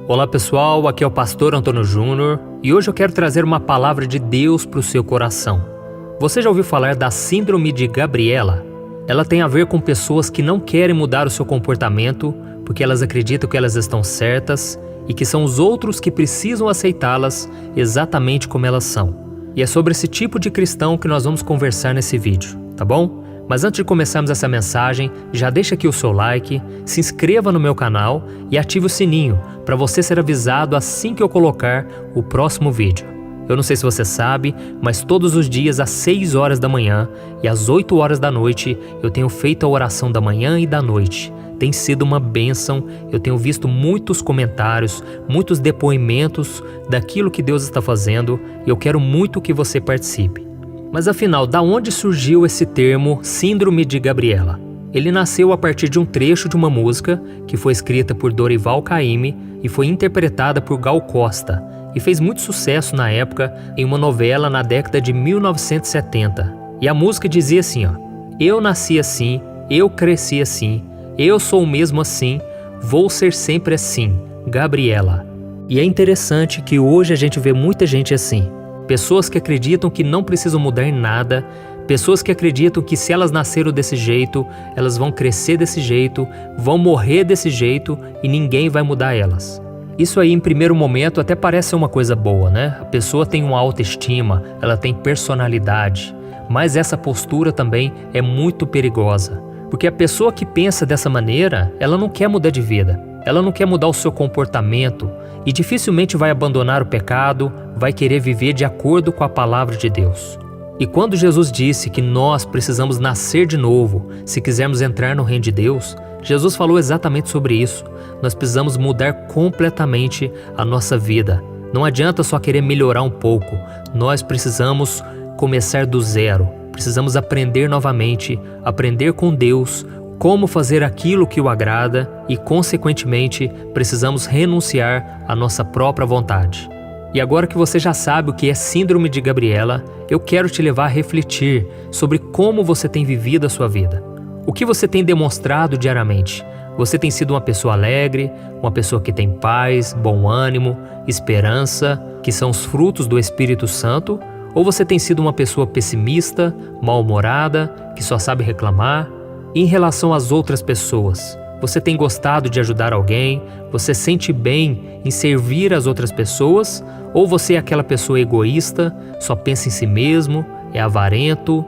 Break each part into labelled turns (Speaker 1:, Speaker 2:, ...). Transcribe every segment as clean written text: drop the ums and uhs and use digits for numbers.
Speaker 1: Olá pessoal, aqui é o pastor Antônio Júnior e hoje eu quero trazer uma palavra de Deus para o seu coração. Você já ouviu falar da síndrome de Gabriela? Ela tem a ver com pessoas que não querem mudar o seu comportamento porque elas acreditam que elas estão certas e que são os outros que precisam aceitá-las exatamente como elas são. E é sobre esse tipo de cristão que nós vamos conversar nesse vídeo, tá bom? Mas antes de começarmos essa mensagem, já deixa aqui o seu like, se inscreva no meu canal e ative o sininho para você ser avisado assim que eu colocar o próximo vídeo. Eu não sei se você sabe, mas todos os dias às 6 horas da manhã e às 8 horas da noite eu tenho feito a oração da manhã e da noite. Tem sido uma bênção, eu tenho visto muitos comentários, muitos depoimentos daquilo que Deus está fazendo e eu quero muito que você participe. Mas afinal, da onde surgiu esse termo Síndrome de Gabriela? Ele nasceu a partir de um trecho de uma música que foi escrita por Dorival Caymmi e foi interpretada por Gal Costa e fez muito sucesso na época em uma novela na década de 1970. E a música dizia assim, eu nasci assim, eu cresci assim, eu sou mesmo assim, vou ser sempre assim, Gabriela. E é interessante que hoje a gente vê muita gente assim. Pessoas que acreditam que não precisam mudar em nada, pessoas que acreditam que se elas nasceram desse jeito, elas vão crescer desse jeito, vão morrer desse jeito e ninguém vai mudar elas. Isso aí, em primeiro momento, até parece ser uma coisa boa, né? A pessoa tem uma autoestima, ela tem personalidade, mas essa postura também é muito perigosa, porque a pessoa que pensa dessa maneira, ela não quer mudar de vida, ela não quer mudar o seu comportamento e dificilmente vai abandonar o pecado, vai querer viver de acordo com a palavra de Deus. E quando Jesus disse que nós precisamos nascer de novo se quisermos entrar no reino de Deus, Jesus falou exatamente sobre isso. Nós precisamos mudar completamente a nossa vida. Não adianta só querer melhorar um pouco, nós precisamos começar do zero. Precisamos aprender novamente, aprender com Deus, como fazer aquilo que o agrada e, consequentemente, precisamos renunciar à nossa própria vontade. E agora que você já sabe o que é Síndrome de Gabriela, eu quero te levar a refletir sobre como você tem vivido a sua vida. O que você tem demonstrado diariamente? Você tem sido uma pessoa alegre, uma pessoa que tem paz, bom ânimo, esperança, que são os frutos do Espírito Santo? Ou você tem sido uma pessoa pessimista, mal-humorada, que só sabe reclamar? Em relação às outras pessoas, você tem gostado de ajudar alguém? Você sente bem em servir as outras pessoas? Ou você é aquela pessoa egoísta, só pensa em si mesmo, é avarento?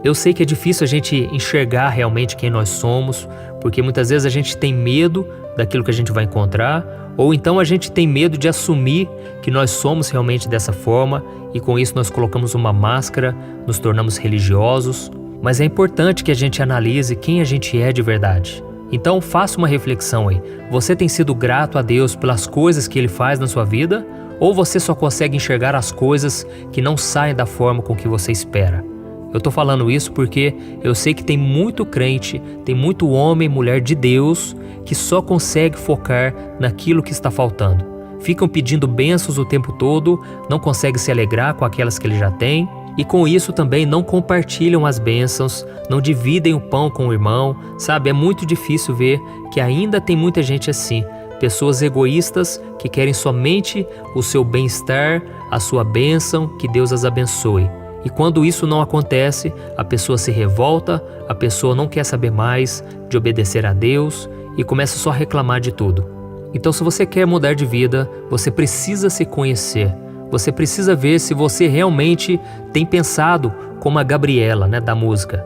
Speaker 1: Eu sei que é difícil a gente enxergar realmente quem nós somos, porque muitas vezes a gente tem medo daquilo que a gente vai encontrar, ou então a gente tem medo de assumir que nós somos realmente dessa forma e com isso nós colocamos uma máscara, nos tornamos religiosos. Mas é importante que a gente analise quem a gente é de verdade. Então faça uma reflexão aí. Você tem sido grato a Deus pelas coisas que Ele faz na sua vida? Ou você só consegue enxergar as coisas que não saem da forma com que você espera? Eu tô falando isso porque eu sei que tem muito crente, tem muito homem e mulher de Deus que só consegue focar naquilo que está faltando. Ficam pedindo bênçãos o tempo todo, não conseguem se alegrar com aquelas que ele já tem. E com isso também não compartilham as bênçãos, não dividem o pão com o irmão, sabe? É muito difícil ver que ainda tem muita gente assim, pessoas egoístas que querem somente o seu bem-estar, a sua bênção, que Deus as abençoe. E quando isso não acontece, a pessoa se revolta, a pessoa não quer saber mais de obedecer a Deus e começa só a reclamar de tudo. Então, se você quer mudar de vida, você precisa se conhecer. Você precisa ver se você realmente tem pensado como a Gabriela, da música.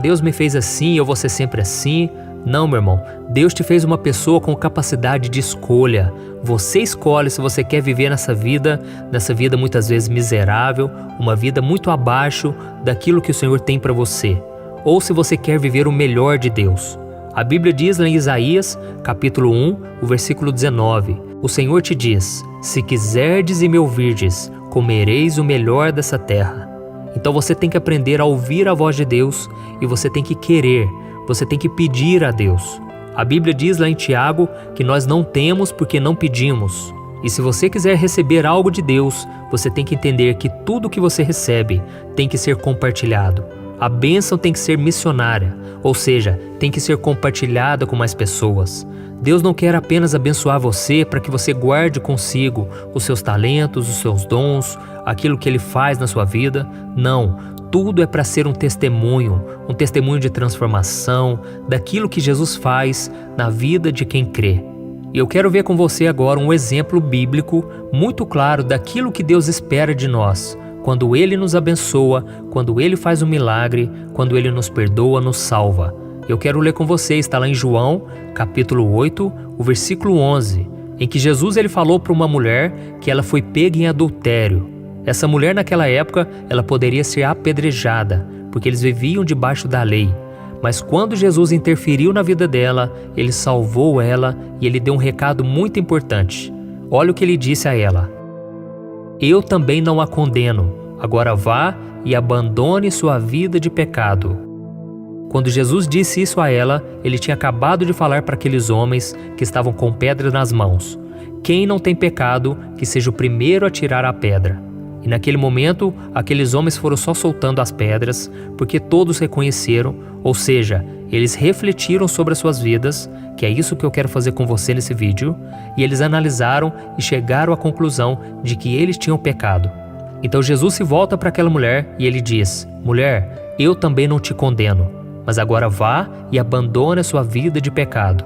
Speaker 1: Deus me fez assim, eu vou ser sempre assim. Não, meu irmão. Deus te fez uma pessoa com capacidade de escolha. Você escolhe se você quer viver nessa vida muitas vezes miserável, uma vida muito abaixo daquilo que o Senhor tem para você. Ou se você quer viver o melhor de Deus. A Bíblia diz lá em Isaías, capítulo 1, o versículo 19, o Senhor te diz, se quiserdes e me ouvirdes, comereis o melhor dessa terra. Então você tem que aprender a ouvir a voz de Deus e você tem que querer, você tem que pedir a Deus. A Bíblia diz lá em Tiago que nós não temos porque não pedimos. E se você quiser receber algo de Deus, você tem que entender que tudo que você recebe tem que ser compartilhado. A bênção tem que ser missionária, ou seja, tem que ser compartilhada com mais pessoas. Deus não quer apenas abençoar você para que você guarde consigo os seus talentos, os seus dons, aquilo que Ele faz na sua vida. Não, tudo é para ser um testemunho de transformação, daquilo que Jesus faz na vida de quem crê. E eu quero ver com você agora um exemplo bíblico muito claro daquilo que Deus espera de nós, quando Ele nos abençoa, quando Ele faz um milagre, quando Ele nos perdoa, nos salva. Eu quero ler com você, está lá em João, capítulo 8, o versículo 11, em que Jesus ele falou para uma mulher que ela foi pega em adultério. Essa mulher naquela época, ela poderia ser apedrejada, porque eles viviam debaixo da lei. Mas quando Jesus interferiu na vida dela, Ele salvou ela e Ele deu um recado muito importante. Olha o que Ele disse a ela: eu também não a condeno, agora vá e abandone sua vida de pecado. Quando Jesus disse isso a ela, Ele tinha acabado de falar para aqueles homens que estavam com pedra nas mãos: quem não tem pecado, que seja o primeiro a tirar a pedra. E naquele momento, aqueles homens foram só soltando as pedras, porque todos reconheceram, ou seja, eles refletiram sobre as suas vidas, que é isso que eu quero fazer com você nesse vídeo, e eles analisaram e chegaram à conclusão de que eles tinham pecado. Então Jesus se volta para aquela mulher e Ele diz: mulher, eu também não te condeno, mas agora vá e abandone a sua vida de pecado.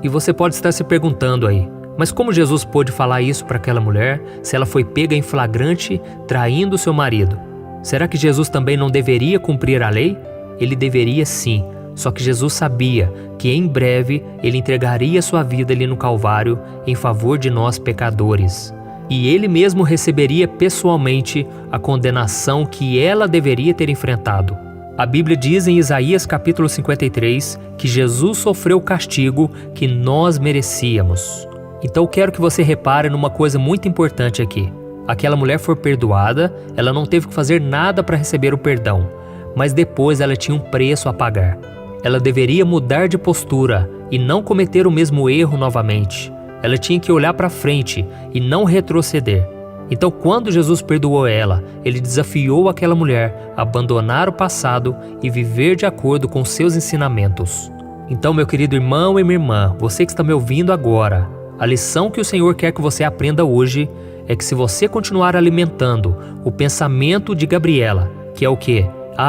Speaker 1: E você pode estar se perguntando aí: mas como Jesus pôde falar isso para aquela mulher se ela foi pega em flagrante traindo seu marido? Será que Jesus também não deveria cumprir a lei? Ele deveria sim, só que Jesus sabia que em breve Ele entregaria sua vida ali no Calvário em favor de nós pecadores. E Ele mesmo receberia pessoalmente a condenação que ela deveria ter enfrentado. A Bíblia diz em Isaías capítulo 53 que Jesus sofreu o castigo que nós merecíamos. Então eu quero que você repare numa coisa muito importante aqui. Aquela mulher foi perdoada, ela não teve que fazer nada para receber o perdão, mas depois ela tinha um preço a pagar. Ela deveria mudar de postura e não cometer o mesmo erro novamente. Ela tinha que olhar para frente e não retroceder. Então quando Jesus perdoou ela, Ele desafiou aquela mulher a abandonar o passado e viver de acordo com seus ensinamentos. Então, meu querido irmão e minha irmã, você que está me ouvindo agora, a lição que o Senhor quer que você aprenda hoje é que se você continuar alimentando o pensamento de Gabriela, que é o quê?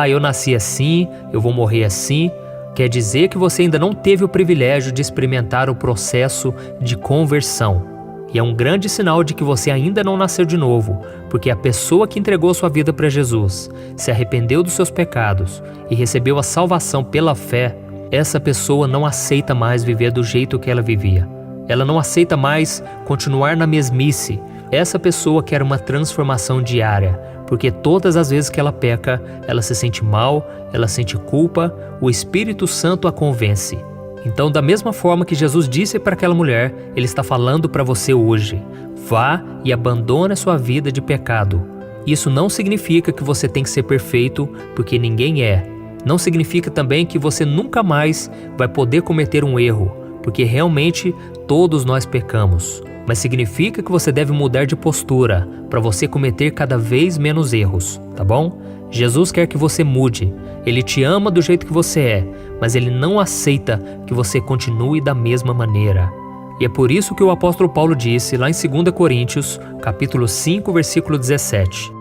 Speaker 1: Eu nasci assim, eu vou morrer assim, quer dizer que você ainda não teve o privilégio de experimentar o processo de conversão. E é um grande sinal de que você ainda não nasceu de novo, porque a pessoa que entregou sua vida para Jesus, se arrependeu dos seus pecados e recebeu a salvação pela fé, essa pessoa não aceita mais viver do jeito que ela vivia. Ela não aceita mais continuar na mesmice. Essa pessoa quer uma transformação diária, porque todas as vezes que ela peca, ela se sente mal, ela sente culpa, o Espírito Santo a convence. Então, da mesma forma que Jesus disse para aquela mulher, Ele está falando para você hoje: vá e abandone a sua vida de pecado. Isso não significa que você tem que ser perfeito, porque ninguém é. Não significa também que você nunca mais vai poder cometer um erro, porque realmente todos nós pecamos. Mas significa que você deve mudar de postura para você cometer cada vez menos erros, tá bom? Jesus quer que você mude. Ele te ama do jeito que você é, mas Ele não aceita que você continue da mesma maneira. E é por isso que o apóstolo Paulo disse lá em 2 Coríntios, capítulo 5, versículo 17: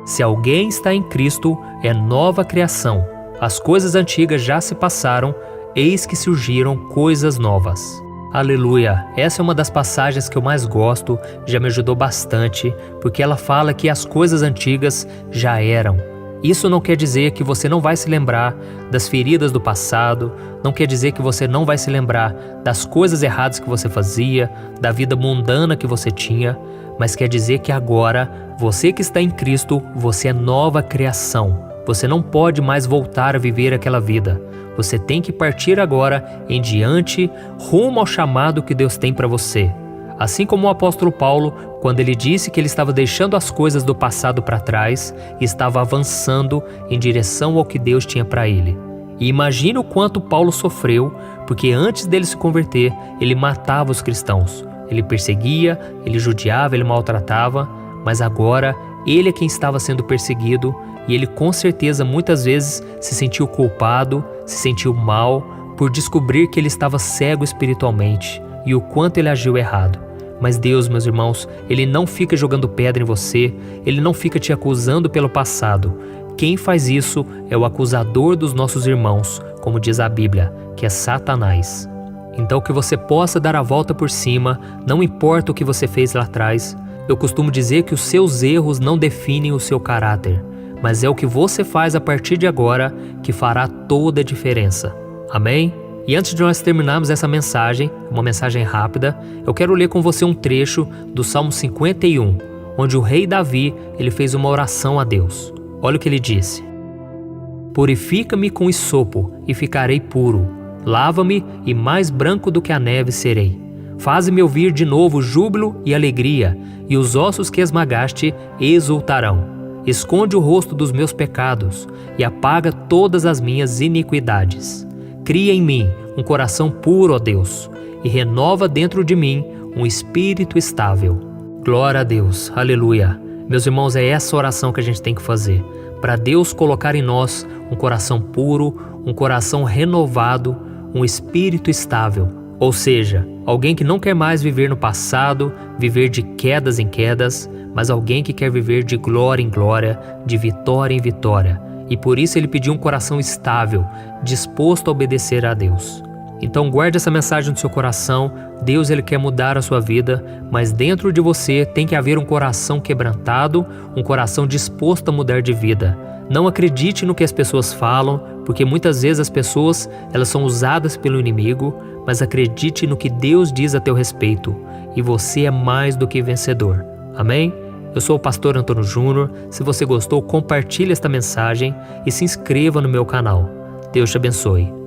Speaker 1: se alguém está em Cristo, é nova criação. As coisas antigas já se passaram, eis que surgiram coisas novas. Aleluia! Essa é uma das passagens que eu mais gosto, já me ajudou bastante, porque ela fala que as coisas antigas já eram. Isso não quer dizer que você não vai se lembrar das feridas do passado, não quer dizer que você não vai se lembrar das coisas erradas que você fazia, da vida mundana que você tinha, mas quer dizer que agora, você que está em Cristo, você é nova criação. Você não pode mais voltar a viver aquela vida. Você tem que partir agora em diante, rumo ao chamado que Deus tem para você. Assim como o apóstolo Paulo, quando ele disse que ele estava deixando as coisas do passado para trás e estava avançando em direção ao que Deus tinha para ele. E imagine o quanto Paulo sofreu, porque antes dele se converter, ele matava os cristãos. Ele perseguia, ele judiava, ele maltratava, mas agora Ele é quem estava sendo perseguido e ele com certeza muitas vezes se sentiu culpado, se sentiu mal por descobrir que ele estava cego espiritualmente e o quanto ele agiu errado. Mas Deus, meus irmãos, Ele não fica jogando pedra em você, Ele não fica te acusando pelo passado. Quem faz isso é o acusador dos nossos irmãos, como diz a Bíblia, que é Satanás. Então que você possa dar a volta por cima, não importa o que você fez lá atrás. Eu costumo dizer que os seus erros não definem o seu caráter, mas é o que você faz a partir de agora que fará toda a diferença. Amém? E antes de nós terminarmos essa mensagem, uma mensagem rápida, eu quero ler com você um trecho do Salmo 51, onde o rei Davi ele fez uma oração a Deus. Olha o que ele disse: Purifica-me com hisopo e ficarei puro. Lava-me e mais branco do que a neve serei. Faze-me ouvir de novo júbilo e alegria, e os ossos que esmagaste exultarão. Esconde o rosto dos meus pecados e apaga todas as minhas iniquidades. Cria em mim um coração puro, ó Deus, e renova dentro de mim um espírito estável. Glória a Deus, aleluia. Meus irmãos, é essa oração que a gente tem que fazer, para Deus colocar em nós um coração puro, um coração renovado, um espírito estável. Ou seja, alguém que não quer mais viver no passado, viver de quedas em quedas, mas alguém que quer viver de glória em glória, de vitória em vitória. E por isso ele pediu um coração estável, disposto a obedecer a Deus. Então guarde essa mensagem no seu coração. Deus ele quer mudar a sua vida, mas dentro de você tem que haver um coração quebrantado, um coração disposto a mudar de vida. Não acredite no que as pessoas falam, porque muitas vezes as pessoas elas são usadas pelo inimigo, mas acredite no que Deus diz a teu respeito, e você é mais do que vencedor. Amém? Eu sou o pastor Antônio Júnior. Se você gostou, compartilhe esta mensagem e se inscreva no meu canal. Deus te abençoe.